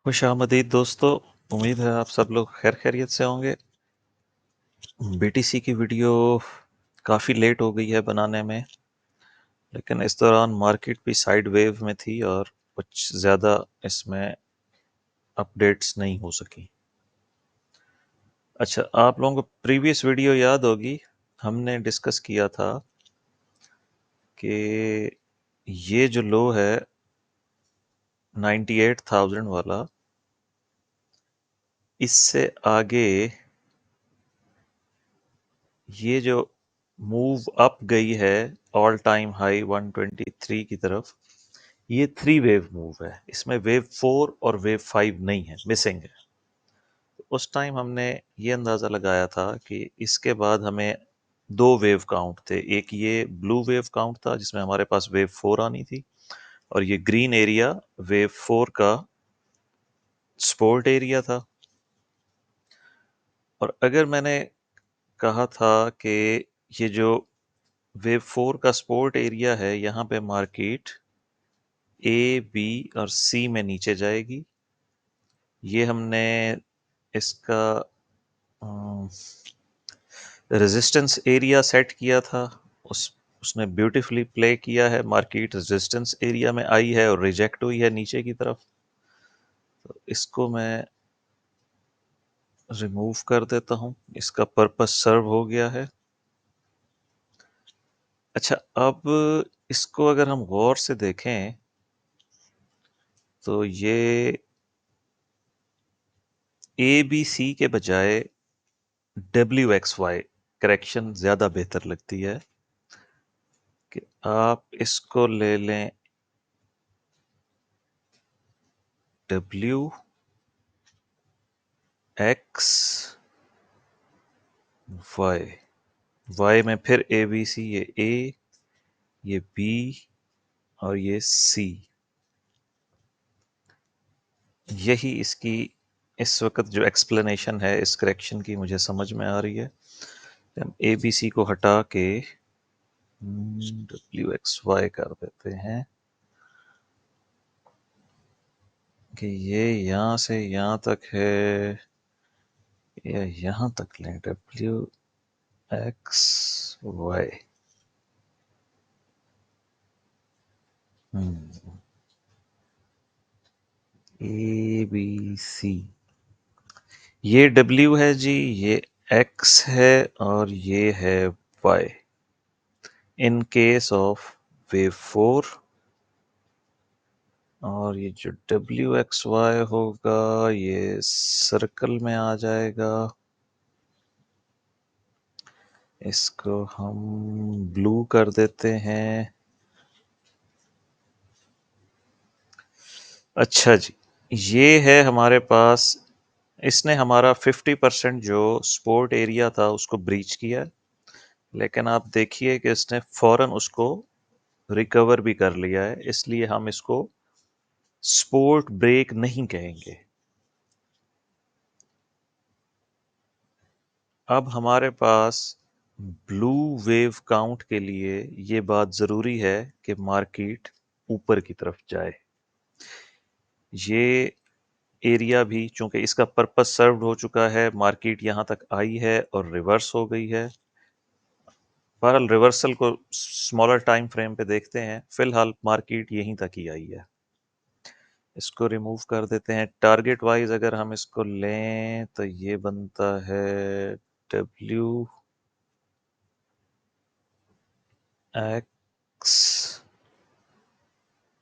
खुशामदीद दोस्तों। उम्मीद है आप सब लोग खैर खैरियत से होंगे। बीटीसी की वीडियो काफ़ी लेट हो गई है बनाने में, लेकिन इस दौरान मार्केट भी साइड वेव में थी और कुछ ज़्यादा इसमें अपडेट्स नहीं हो सकी। अच्छा, आप लोगों को प्रीवियस वीडियो याद होगी, हमने डिस्कस किया था कि ये जो लो है 98,000 वाला, इससे आगे ये जो मूव अप गई है ऑल टाइम हाई 123 की तरफ, ये 3 वेव मूव है। इसमें वेव 4 और वेव 5 नहीं है, मिसिंग है। उस टाइम हमने ये अंदाज़ा लगाया था कि इसके बाद हमें 2 वेव काउंट थे। एक ये ब्लू वेव काउंट था जिसमें हमारे पास वेव 4 आनी थी, और ये ग्रीन एरिया वेव 4 का सपोर्ट एरिया था। और अगर मैंने कहा था कि ये जो वेव 4 का सपोर्ट एरिया है, यहाँ पे मार्केट ए, बी और सी में नीचे जाएगी। ये हमने इसका रेजिस्टेंस एरिया सेट किया था। उसने ब्यूटीफुली प्ले किया है। मार्केट रेजिस्टेंस एरिया में आई है और रिजेक्ट हुई है नीचे की तरफ। तो इसको मैं रिमूव कर देता हूँ, इसका पर्पस सर्व हो गया है। अच्छा, अब इसको अगर हम गौर से देखें तो ये ए बी सी के बजाय डब्ल्यू एक्स वाई करेक्शन ज़्यादा बेहतर लगती है कि आप इसको ले लें डब्ल्यू एक्स वाई। वाई में फिर ए बी सी, ये ए, ये बी और ये सी। यही इसकी इस वक्त जो एक्सप्लेनेशन है इस करेक्शन की मुझे समझ में आ रही है। हम ए बी सी को हटा के डब्ल्यू एक्स वाई कर देते हैं कि ये यहाँ से यहाँ तक है या यहाँ तक लें, W X Y. A B C, ये डब्ल्यू है जी, ये एक्स है और ये है Y. In case of wave 4, और ये जो डब्ल्यू एक्स वाई होगा ये सर्कल में आ जाएगा। इसको हम ब्लू कर देते हैं। अच्छा जी, ये है हमारे पास। इसने हमारा 50% जो सपोर्ट एरिया था उसको ब्रीच किया, लेकिन आप देखिए कि इसने फौरन उसको रिकवर भी कर लिया है, इसलिए हम इसको सपोर्ट ब्रेक नहीं कहेंगे। अब हमारे पास ब्लू वेव काउंट के लिए ये बात ज़रूरी है कि मार्केट ऊपर की तरफ जाए। ये एरिया भी चूंकि इसका पर्पस सर्व्ड हो चुका है, मार्केट यहाँ तक आई है और रिवर्स हो गई है। बहरहाल रिवर्सल को स्मॉलर टाइम फ्रेम पे देखते हैं, फिलहाल मार्केट यहीं तक ही आई है। इसको रिमूव कर देते हैं। टारगेट वाइज अगर हम इसको लें तो ये बनता है डब्ल्यू एक्स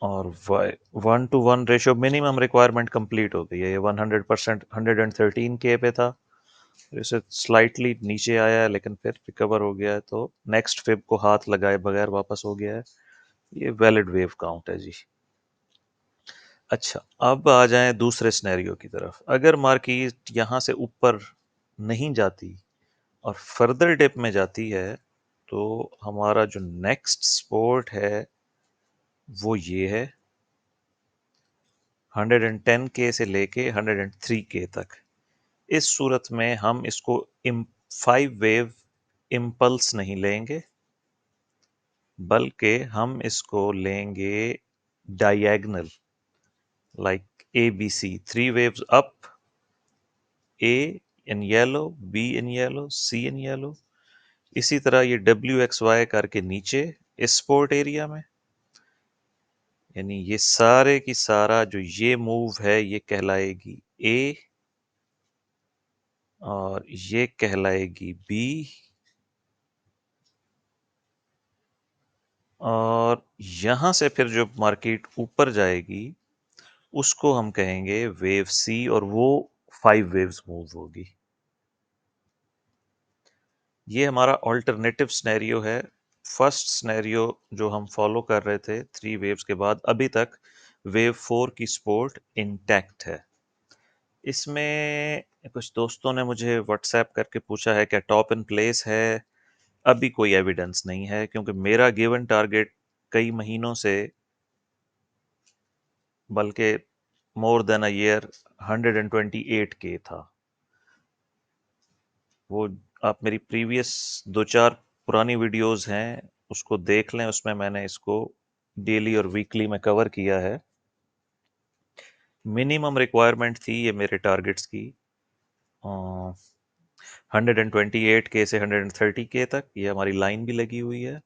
और Y 1:1 ratio. Minimum requirement complete हो गई है। ये 100% 113K पे था, इसे स्लाइटली नीचे आया है लेकिन फिर रिकवर हो गया है, तो नेक्स्ट फिब को हाथ लगाए बगैर वापस हो गया है। ये वैलिड वेव काउंट है जी। अच्छा, अब आ जाएं दूसरे सिनेरियो की तरफ। अगर मार्केट यहाँ से ऊपर नहीं जाती और फर्दर डिप में जाती है, तो हमारा जो नेक्स्ट सपोर्ट है वो ये है 110K से लेके 103K तक। इस सूरत में हम इसको 5 वेव इम्पल्स नहीं लेंगे, बल्कि हम इसको लेंगे diagonal, like A, B, C, 3 waves up, A in yellow, B in yellow, C in yellow. इसी तरह ये WXY करके नीचे इस सपोर्ट एरिया में, यानी ये सारे की सारा जो ये मूव है ये कहलाएगी A और ये कहलाएगी B, और यहां से फिर जो मार्केट ऊपर जाएगी उसको हम कहेंगे वेव C, और वो 5 वेव्स मूव होगी। ये हमारा ऑल्टरनेटिव स्नैरियो है। फर्स्ट स्नैरियो जो हम फॉलो कर रहे थे 3 वेव्स के बाद, अभी तक वेव 4 की सपोर्ट इंटैक्ट है। इसमें कुछ दोस्तों ने मुझे व्हाट्सएप करके पूछा है क्या टॉप इन प्लेस है। अभी कोई एविडेंस नहीं है, क्योंकि मेरा गिवन टारगेट कई महीनों से, बल्कि मोर देन अ ईयर, 128 के था। वो आप मेरी प्रीवियस 2-4 पुरानी वीडियोस हैं उसको देख लें, उसमें मैंने इसको डेली और वीकली में कवर किया है। मिनिमम रिक्वायरमेंट थी ये मेरे टारगेट्स की 128 के से 130 के तक, ये हमारी लाइन भी लगी हुई है।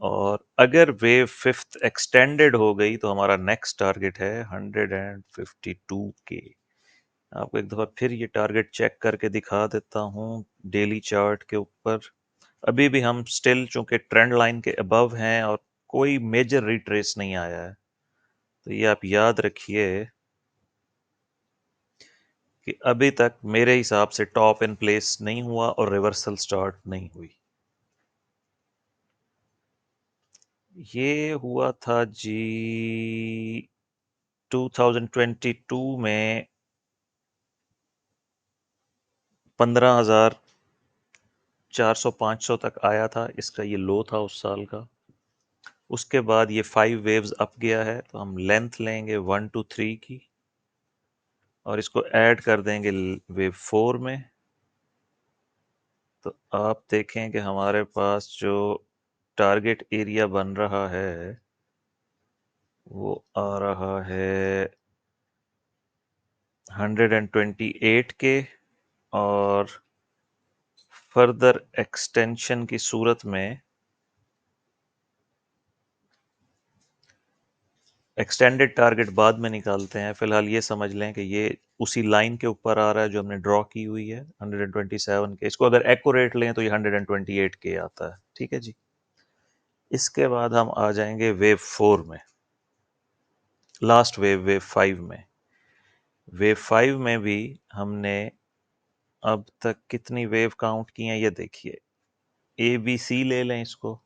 और अगर वेव फिफ्थ एक्सटेंडेड हो गई तो हमारा नेक्स्ट टारगेट है 152 के। आपको एक दफ़ा फिर ये टारगेट चेक करके दिखा देता हूँ डेली चार्ट के ऊपर। अभी भी हम स्टिल चूंकि ट्रेंड लाइन के अबव हैं और कोई मेजर रिट्रेस नहीं आया है, तो ये आप याद रखिए कि अभी तक मेरे हिसाब से टॉप इन प्लेस नहीं हुआ और रिवर्सल स्टार्ट नहीं हुई। ये हुआ था जी 2022 में 15,400-500 तक आया था, इसका ये लो था उस साल का। उसके बाद ये 5 वेव्स अप गया है, तो हम लेंथ लेंगे 1 to 3 की और इसको ऐड कर देंगे वेव 4 में। तो आप देखें कि हमारे पास जो टारगेट एरिया बन रहा है वो आ रहा है 128 के, और फर्दर एक्सटेंशन की सूरत में एक्सटेंडेड टारगेट बाद में निकालते हैं। फिलहाल ये समझ लें कि ये उसी लाइन के ऊपर आ रहा है जो हमने ड्रॉ की हुई है 127 के। इसको अगर एक्यूरेट लें तो ये 128 के आता है। ठीक है जी। इसके बाद हम आ जाएंगे वेव 4 में, लास्ट वेव, वेव 5 में। वेव 5 में भी हमने अब तक कितनी वेव काउंट की हैं ये देखिए। ए बी सी ले लें इसको,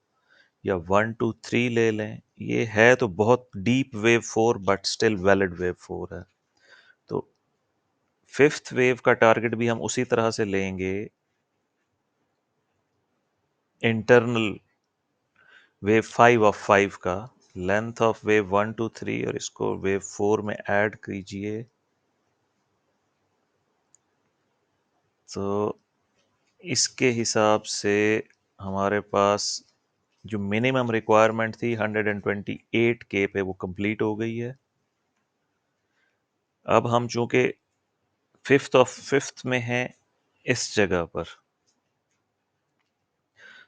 या 1 2 3 ले लें। ये है तो बहुत deep wave 4, but still valid wave 4 है। तो फिफ्थ वेव का टारगेट भी हम उसी तरह से लेंगे, इंटरनल वेव 5 ऑफ 5 का, लेंथ ऑफ वेव 1 2 3, और इसको वेव 4 में ऐड कीजिए। तो इसके हिसाब से हमारे पास जो मिनिमम रिक्वायरमेंट थी 128 के पे, वो कंप्लीट हो गई है। अब हम चूंकि फिफ्थ ऑफ फिफ्थ में हैं इस जगह पर,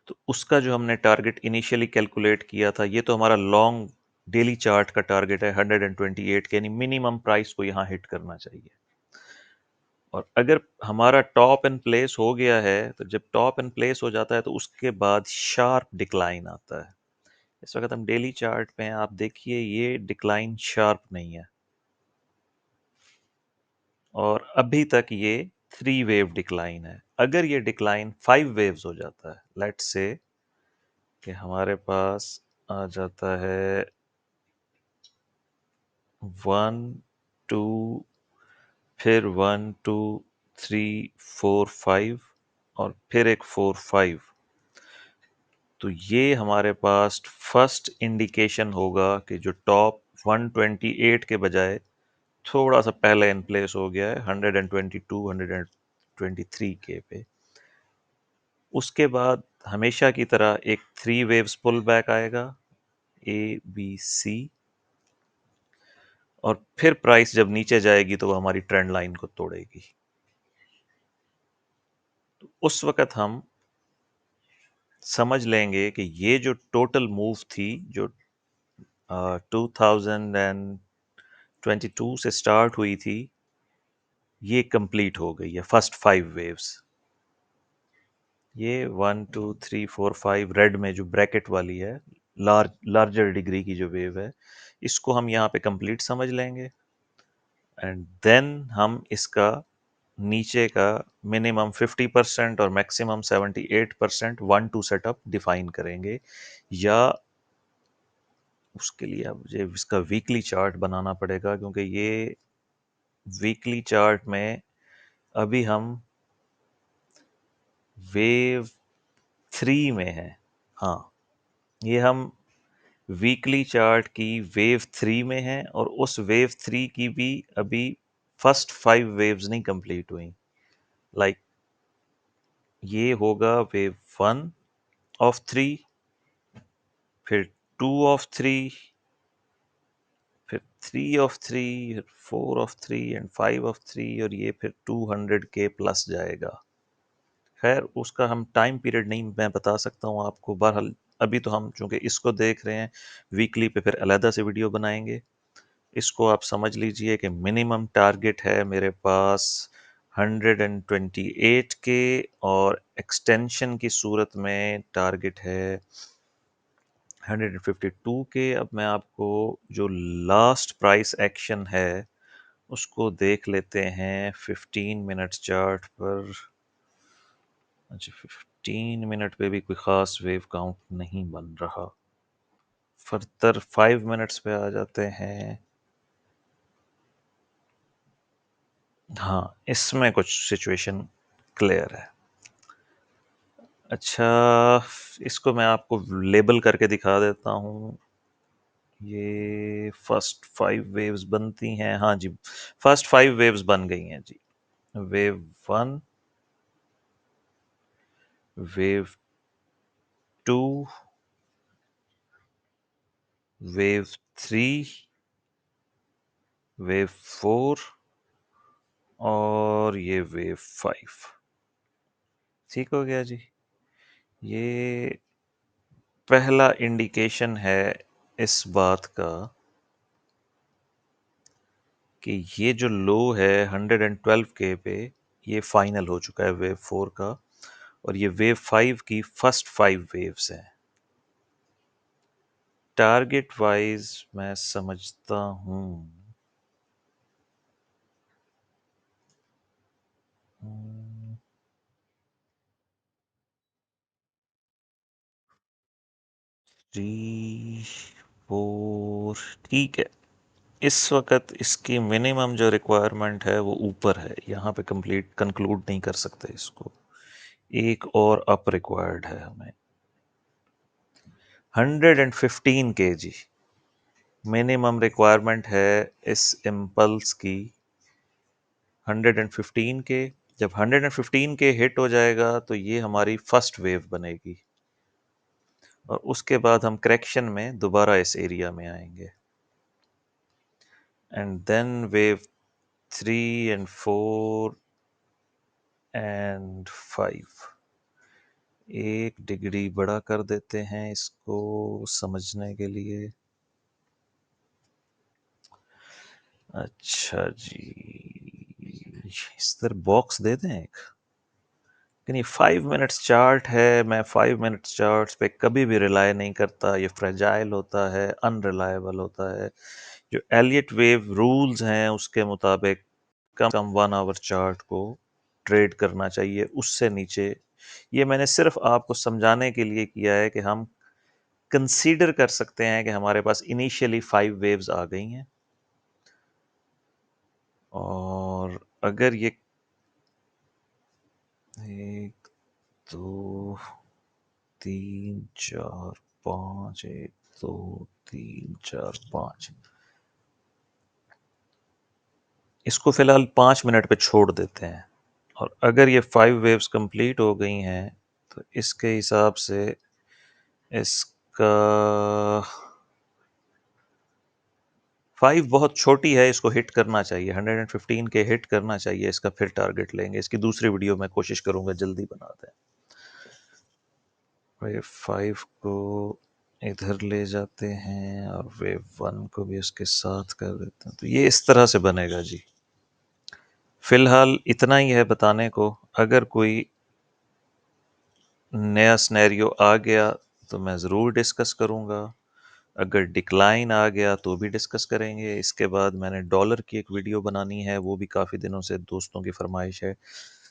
तो उसका जो हमने टारगेट इनिशियली कैलकुलेट किया था, ये तो हमारा लॉन्ग डेली चार्ट का टारगेट है 128 के, यानी मिनिमम प्राइस को यहाँ हिट करना चाहिए। और अगर हमारा टॉप इन प्लेस हो गया है, तो जब टॉप इन प्लेस हो जाता है तो उसके बाद शार्प डिक्लाइन आता है। इस वक्त हम डेली चार्ट पे हैं, आप देखिए ये डिक्लाइन शार्प नहीं है, और अभी तक ये 3 वेव डिक्लाइन है। अगर ये डिक्लाइन 5 वेव्स हो जाता है, लेट्स से कि हमारे पास आ जाता है 1 2, फिर 1 2 3 4 5, और फिर एक 4 5, तो ये हमारे पास फर्स्ट इंडिकेशन होगा कि जो टॉप 128 के बजाय थोड़ा सा पहले इन प्लेस हो गया है 122 123 के पे। उसके बाद हमेशा की तरह एक 3 वेव्स पुल बैक आएगा, ए बी सी, और फिर प्राइस जब नीचे जाएगी तो वो हमारी ट्रेंड लाइन को तोड़ेगी। तो उस वक़्त हम समझ लेंगे कि ये जो टोटल मूव थी, जो 2022 से स्टार्ट हुई थी, ये कंप्लीट हो गई है, फर्स्ट 5 वेव्स। ये 1 2 3 4 5 रेड में जो ब्रैकेट वाली है, लार्जर डिग्री की जो वेव है, इसको हम यहाँ पे कंप्लीट समझ लेंगे। एंड देन हम इसका नीचे का मिनिमम 50% और मैक्सिमम 78% 1-2 सेटअप डिफाइन करेंगे, या उसके लिए अब मुझे इसका वीकली चार्ट बनाना पड़ेगा, क्योंकि ये वीकली चार्ट में अभी हम वेव 3 में हैं। हाँ, ये हम वीकली चार्ट की वेव 3 में हैं, और उस वेव 3 की भी अभी फर्स्ट 5 वेव्स नहीं कंप्लीट हुई। लाइक ये होगा वेव 1 ऑफ 3, फिर 2 ऑफ 3, फिर 3 ऑफ 3, 4 ऑफ 3 एंड 5 ऑफ 3, और ये फिर 200 के प्लस जाएगा। खैर, उसका हम टाइम पीरियड नहीं मैं बता सकता हूँ आपको। बहरहाल अभी तो हम चूंकि इसको देख रहे हैं, वीकली पे फिर अलहदा से वीडियो बनाएंगे। इसको आप समझ लीजिए कि मिनिमम टारगेट है मेरे पास 128 के, और एक्सटेंशन की सूरत में टारगेट है 152 के। अब मैं आपको जो लास्ट प्राइस एक्शन है उसको देख लेते हैं 15 मिनट चार्ट पर। अच्छा, 15 मिनट पे भी कोई ख़ास वेव काउंट नहीं बन रहा। फर्दर 5 मिनट्स पे आ जाते हैं। हाँ, इसमें कुछ सिचुएशन क्लियर है। अच्छा, इसको मैं आपको लेबल करके दिखा देता हूँ। ये फर्स्ट 5 वेव्स बनती हैं। हाँ जी, फर्स्ट 5 वेव्स बन गई हैं जी। वेव 1, वेव 2, वेव 3, वेव 4 और ये वेव 5। ठीक हो गया जी। ये पहला इंडिकेशन है इस बात का कि ये जो लो है 112 के पे, ये फाइनल हो चुका है वेव 4 का, और ये वेव 5 की फर्स्ट 5 वेव्स हैं। टारगेट वाइज मैं समझता हूँ हम्म, 3 4, ठीक है। इस वक्त इसकी मिनिमम जो रिक्वायरमेंट है वो ऊपर है, यहाँ पे कंप्लीट कंक्लूड नहीं कर सकते इसको। एक और अप रिक्वायर्ड है हमें 115 केजी मिनिमम रिक्वायरमेंट है इस इम्पल्स की। 115 के, जब 115 के हिट हो जाएगा तो ये हमारी फर्स्ट वेव बनेगी, और उसके बाद हम करेक्शन में दोबारा इस एरिया में आएंगे। And then wave 3 and 4 and 5। एक डिग्री बड़ा कर देते हैं इसको समझने के लिए। अच्छा जी, इस तरह बॉक्स दे दें एक। लेकिन ये 5 मिनट्स चार्ट है, मैं 5 मिनट्स चार्ट्स पे कभी भी रिलाय नहीं करता। ये फ्रेजाइल होता है, अनरिलायबल होता है। जो एलियट वेव रूल्स हैं उसके मुताबिक कम से कम 1 आवर चार्ट को ट्रेड करना चाहिए, उससे नीचे। ये मैंने सिर्फ आपको समझाने के लिए किया है कि हम कंसीडर कर सकते हैं कि हमारे पास इनिशियली 5 वेव्स आ गई हैं, और अगर ये 1 2 3 4 5, 1 2 3 4 5, इसको फिलहाल 5 मिनट पे छोड़ देते हैं। और अगर ये 5 वेव्स कंप्लीट हो गई हैं तो इसके हिसाब से इसका 5 बहुत छोटी है, इसको हिट करना चाहिए, 115 के हिट करना चाहिए, इसका फिर टारगेट लेंगे। इसकी दूसरी वीडियो मैं कोशिश करूँगा जल्दी बना दें। वेव 5 को इधर ले जाते हैं और वेव 1 को भी उसके साथ कर देते हैं, तो ये इस तरह से बनेगा जी। फिलहाल इतना ही है बताने को। अगर कोई नया सिनेरियो आ गया तो मैं ज़रूर डिस्कस करूँगा। अगर डिक्लाइन आ गया तो भी डिस्कस करेंगे। इसके बाद मैंने डॉलर की एक वीडियो बनानी है, वो भी काफ़ी दिनों से दोस्तों की फरमाइश है।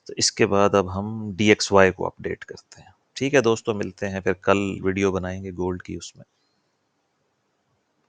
तो इसके बाद अब हम DXY को अपडेट करते हैं। ठीक है दोस्तों, मिलते हैं फिर कल, वीडियो बनाएंगे गोल्ड की उसमें।